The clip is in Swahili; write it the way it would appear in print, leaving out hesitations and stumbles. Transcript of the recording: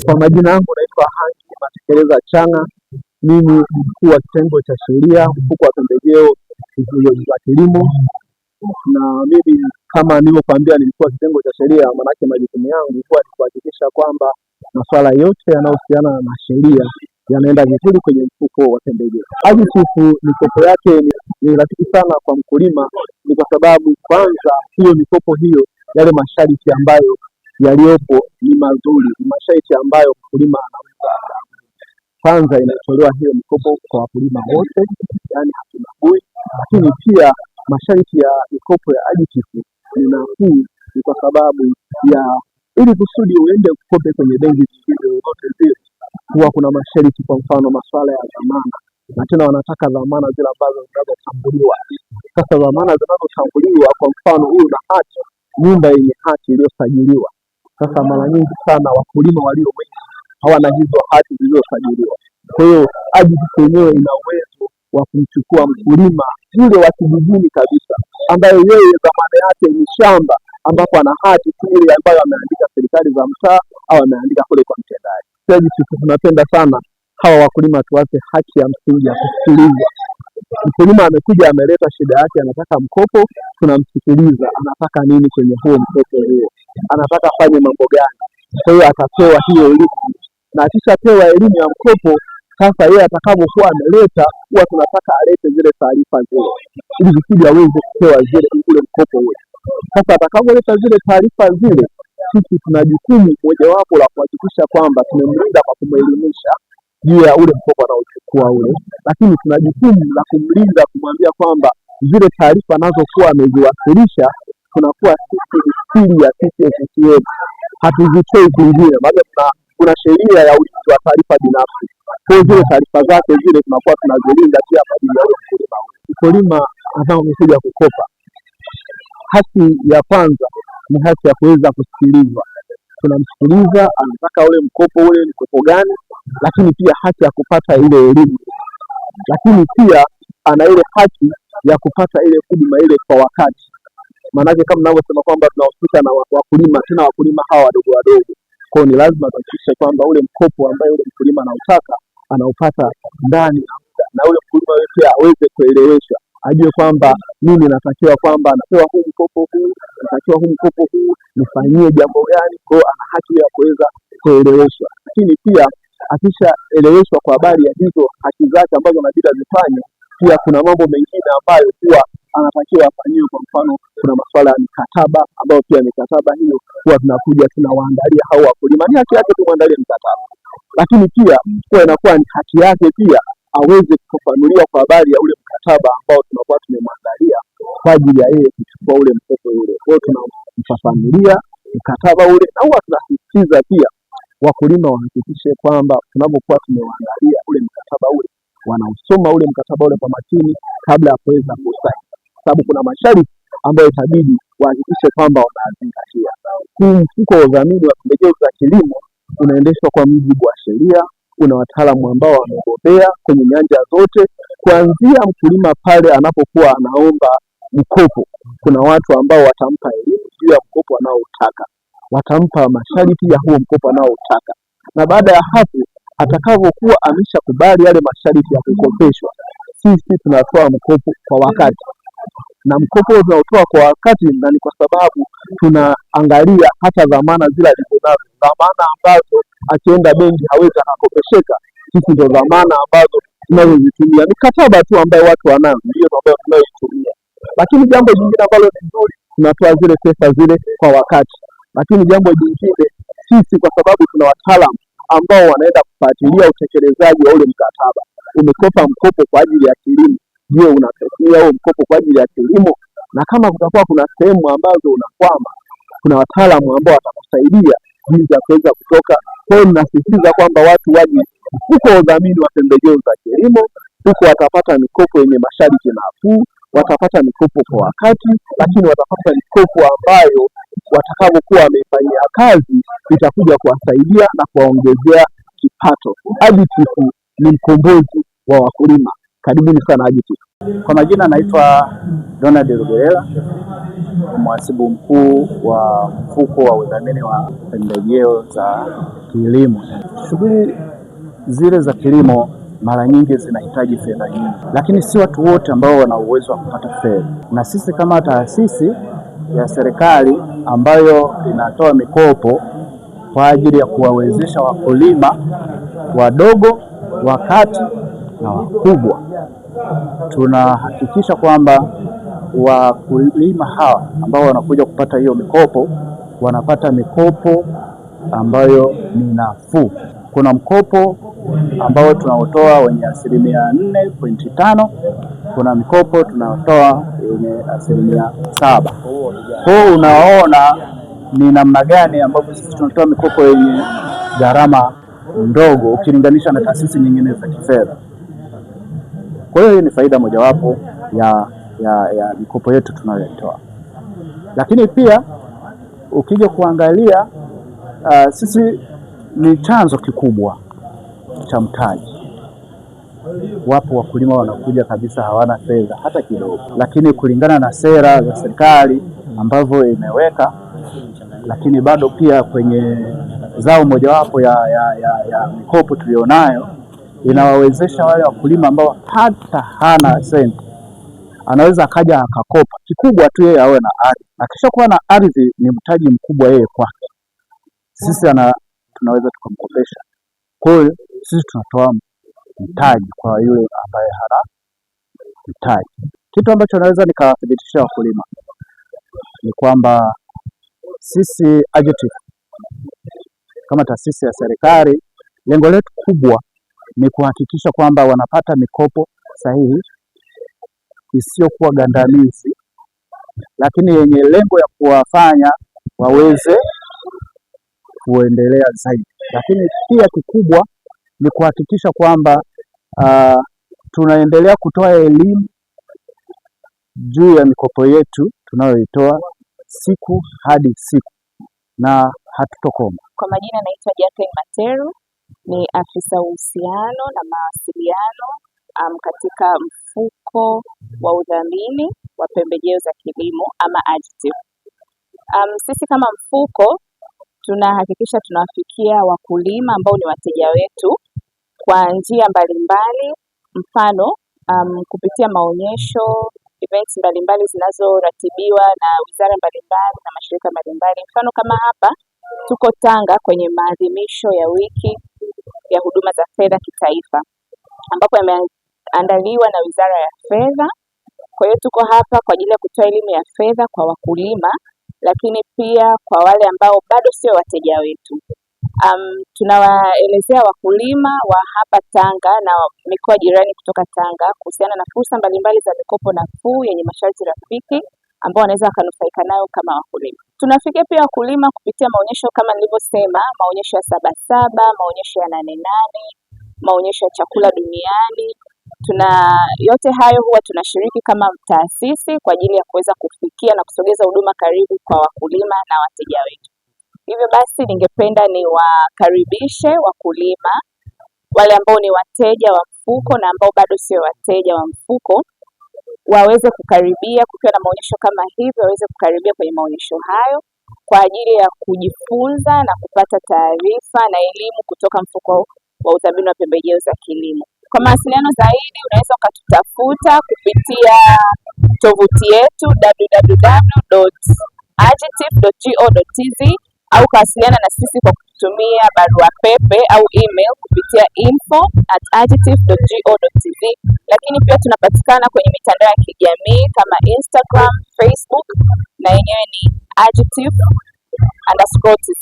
Kwa majina yangu naitwa Hangi Matekeleza Changa. Mimi ni mkuu wa kitengo cha sheria mfuko wa pembejeo za kilimo, na mimi kama nilivyokuambia ni mkuu wa kitengo cha sheria, manake majukumu yangu ilikuwa ni kuhakikisha kwamba masuala yote yanayohusiana na sheria yanaenda vizuri kwenye mfuko wa pembejeo. Ajitifu mikopo yake ni rafiki sana kwa mkulima, ni kwa sababu kwanza hiyo mikopo hiyo, yale masharti ambayo yaliyopo ni mazuri, ni masharti ambayo mkulima anaweza. Kwanza inatolewa hiyo mikopo kwa wakulima wote, yani hatubagui. Lakini pia masharti ya mikopo ya ajitifu ni nafuu, ni kwa sababu ya ili kusudi uende kukope kwenye benki zingine zote zile, huwa kuna masharti, kwa mfano masuala ya dhamana, na tena wanataka dhamana zile ambazo zinazotambuliwa. Sasa dhamana zinazotambuliwa, kwa mfano huyu na hati, nyumba yenye hati iliyosajiliwa. Sasa mara nyingi sana wakulima walio wengi hawana hizo hati zilizosajiliwa. Kwa hiyo ajitifu yenyewe ina uwezo wa kumchukua mkulima yule wa kijijini kabisa, ambaye yeye dhamana yake ni shamba, ambapo ana hati ile ambayo ameandika serikali za mtaa au ameandika kule kwa mtendaji. Ajitifu tunapenda sana hawa wakulima tuwape haki ya msingi ya kusikilizwa. Mkulima amekuja ameleta shida yake, anataka mkopo, tunamsikiliza anataka nini kwenye huo mkopo huo, anataka afanye mambo gani. Kwa hiyo atapewa hiyo elimu, na akishapewa elimu ya mkopo, sasa yeye atakapokuwa ameleta, huwa tunataka alete zile taarifa zile ili kusudi aweze kupewa zile mkopo ule. Sasa atakapoleta zile taarifa zile, sisi tuna jukumu mojawapo la kuhakikisha kwamba tumemlinda kwa kumelimisha juu ya ule mkopo anaochukua ule, lakini tuna jukumu la kumlinda, kumwambia kwamba zile taarifa anazokuwa ameziwasilisha tunakuwa sisi siri ya CCM, hatuzitoi kwingine, maana kuna sheria ya ulinzi wa taarifa binafsi. Kwa hiyo zile taarifa zake zile tunakuwa tunazilinda pia kwa ajili ya mkulima. Mkulima anapokuja kukopa, haki ya kwanza ni haki ya kuweza kusikilizwa. Tunamsikiliza anataka ule mkopo ule ni mkopo gani, lakini pia haki ya kupata ile elimu, lakini pia ana ile haki ya kupata ile huduma ile kwa wakati. Maanake kama ninavyosema kwamba tunahusika na wakulima, tena wakulima hawa wadogo wadogo. Kwa hiyo ni lazima tuhakikishe kwamba ule mkopo ambaye ule mkulima anautaka anaupata ndani ya muda, na ule mkulima wetu aweze kueleweshwa, ajue kwamba mimi natakiwa kwamba napewa huu mkopo huu, natakiwa huu mkopo huu nifanyie jambo gani. Kwa hiyo ana haki ya kuweza kueleweshwa, lakini pia akishaeleweshwa kwa habari ya hizo haki zake ambazo anabidi azifanye, pia kuna mambo mengine ambayo huwa anatakiwa afanyiwe. Kwa mfano kuna masuala ya mikataba, ambayo pia mikataba hiyo huwa tunakuja tunawaandalia hao wakulima, ni haki yake tumwandalie mkataba, lakini pia kwa inakuwa ni haki yake pia aweze kufafanuliwa kwa habari ya ule mkataba ambao tunakuwa tumemwandalia kwa ajili ya yeye kuchukua ule mkopo ule. Kwa hiyo tunamfafanulia mkataba ule, na huwa tunasisitiza pia wakulima wahakikishe kwamba tunapokuwa tumewaandalia ule mkataba ule, wanausoma ule mkataba ule kwa makini kabla ya kuweza kusaini, sababu kuna masharti ambayo itabidi wahakikishe kwamba wanazingatia. Huu mfuko wa udhamini wa pembejeo za kilimo unaendeshwa kwa mujibu wa sheria, una wataalamu ambao wamebobea kwenye nyanja zote, kuanzia mkulima pale anapokuwa anaomba mkopo. Kuna watu ambao watampa elimu juu ya mkopo anaoutaka, watampa masharti ya huo mkopo anaoutaka, na baada ya hapo atakapokuwa ameshakubali yale masharti ya kukopeshwa, sisi tunatoa mkopo kwa wakati. Na mkopo tunaotoa kwa wakati, na ni kwa sababu tunaangalia hata dhamana zile alizonazo, dhamana ambazo akienda benki hawezi akakopesheka, sisi ndio dhamana ambazo tunazozitumia. Mikataba tu ambayo watu wanayo ndio ambayo tunayoitumia, lakini jambo jingine ambalo ni nzuri, tunatoa zile pesa zile kwa wakati. Lakini jambo jingine, sisi kwa sababu tuna wataalamu ambao wanaenda kufuatilia utekelezaji wa ule mkataba. Umekopa mkopo kwa ajili ya kilimo, je, unafikia huo mkopo kwa ajili ya kilimo? Na kama kutakuwa kuna sehemu ambazo unakwama, kuna wataalamu ambao watakusaidia jinsi ya kuweza kutoka. Kwa hiyo ninasisitiza kwamba watu waje mfuko wa udhamini wa pembejeo za kilimo, huko watapata mikopo yenye masharti nafuu, watapata mikopo kwa wakati, lakini watapata mikopo ambayo watakapokuwa wameifanyia kazi itakuja kuwasaidia na kuwaongezea kipato. Ajitifu ni mkombozi wa wakulima. Karibuni sana Ajitifu. Kwa majina naitwa Donald Rugerela, mhasibu mkuu wa mfuko wa udhamini wa pembejeo za kilimo. Shughuli zile za kilimo mara nyingi zinahitaji fedha nyingi, lakini si watu wote ambao wana uwezo wa kupata fedha. Na sisi kama taasisi ya serikali ambayo inatoa mikopo kwa ajili ya kuwawezesha wakulima wadogo, wakati na wakubwa, tunahakikisha kwamba wakulima hawa ambao wanakuja kupata hiyo mikopo wanapata mikopo ambayo ni nafuu. Kuna mkopo ambao tunaotoa wenye 4.5%, kuna mikopo tunaotoa wenye 7%. Kwa hiyo unaona ni namna gani ambapo sisi tunatoa mikopo yenye gharama ndogo ukilinganisha na taasisi nyingine za kifedha. Kwa hiyo ni faida mojawapo ya mikopo yetu tunayotoa. Lakini pia ukija kuangalia sisi ni chanzo kikubwa cha mtaji. Wapo wakulima wanakuja kabisa hawana fedha hata kidogo, lakini kulingana na sera za serikali ambavyo imeweka, lakini bado pia kwenye zao mojawapo ya mikopo tulionayo inawawezesha wale wakulima ambao hata hana senti, anaweza akaja akakopa. Kikubwa tu yeye awe na ardhi, akisha kuwa na ardhi ni mtaji mkubwa yeye kwake. Sisi tunaweza tukamkopesha. Kwa hiyo sisi tunatoa mtaji kwa yule ambaye hana mtaji. Kitu ambacho naweza nikawathibitishia wakulima ni kwamba sisi AGITIF kama taasisi ya serikali, lengo letu kubwa ni kuhakikisha kwamba wanapata mikopo sahihi isiyokuwa gandamizi, lakini yenye lengo ya kuwafanya waweze kuendelea zaidi. Lakini pia kikubwa ni kuhakikisha kwamba tunaendelea kutoa elimu juu ya mikopo yetu tunayoitoa siku hadi siku na hatutokoma. Kwa majina naitwa Jacqueline Materu, ni afisa uhusiano na mawasiliano katika mfuko wa udhamini wa pembejeo za kilimo ama AGITIF. Sisi kama mfuko tunahakikisha tunawafikia wakulima ambao ni wateja wetu kwa njia mbalimbali, mfano kupitia maonyesho, events mbalimbali zinazoratibiwa na wizara mbalimbali na mashirika mbalimbali. Mfano kama hapa tuko Tanga kwenye maadhimisho ya wiki ya huduma za fedha kitaifa, ambapo yameandaliwa na Wizara ya Fedha. Kwa hiyo tuko hapa kwa ajili ya kutoa elimu ya fedha kwa wakulima, lakini pia kwa wale ambao bado sio wateja wetu. Tunawaelezea wakulima wa hapa Tanga na mikoa jirani kutoka Tanga kuhusiana na fursa mbalimbali za mikopo nafuu yenye masharti rafiki ambao wanaweza wakanufaika nayo kama wakulima. Tunafikia pia wakulima kupitia maonyesho kama nilivyosema, maonyesho ya Sabasaba, maonyesho ya 88, maonyesho ya chakula duniani. Yote hayo huwa tunashiriki kama taasisi kwa ajili ya kuweza kufikia na kusogeza huduma karibu kwa wakulima na wateja wetu. Hivyo basi ningependa niwakaribishe wakulima wale ambao ni wateja wa mfuko na ambao bado sio wateja wa mfuko waweze kukaribia, kukiwa na maonyesho kama hivyo waweze kukaribia kwenye maonyesho hayo kwa ajili ya kujifunza na kupata taarifa na elimu kutoka mfuko wa udhamini wa pembejeo za kilimo. Kwa mawasiliano zaidi unaweza ukatutafuta kupitia tovuti yetu www.agitif.go.tz au kuwasiliana na sisi kwa kutumia barua pepe au email kupitia info@agitif.go.tz. Lakini pia tunapatikana kwenye mitandao ya kijamii kama Instagram, Facebook na yenyewe ni agitif_tz.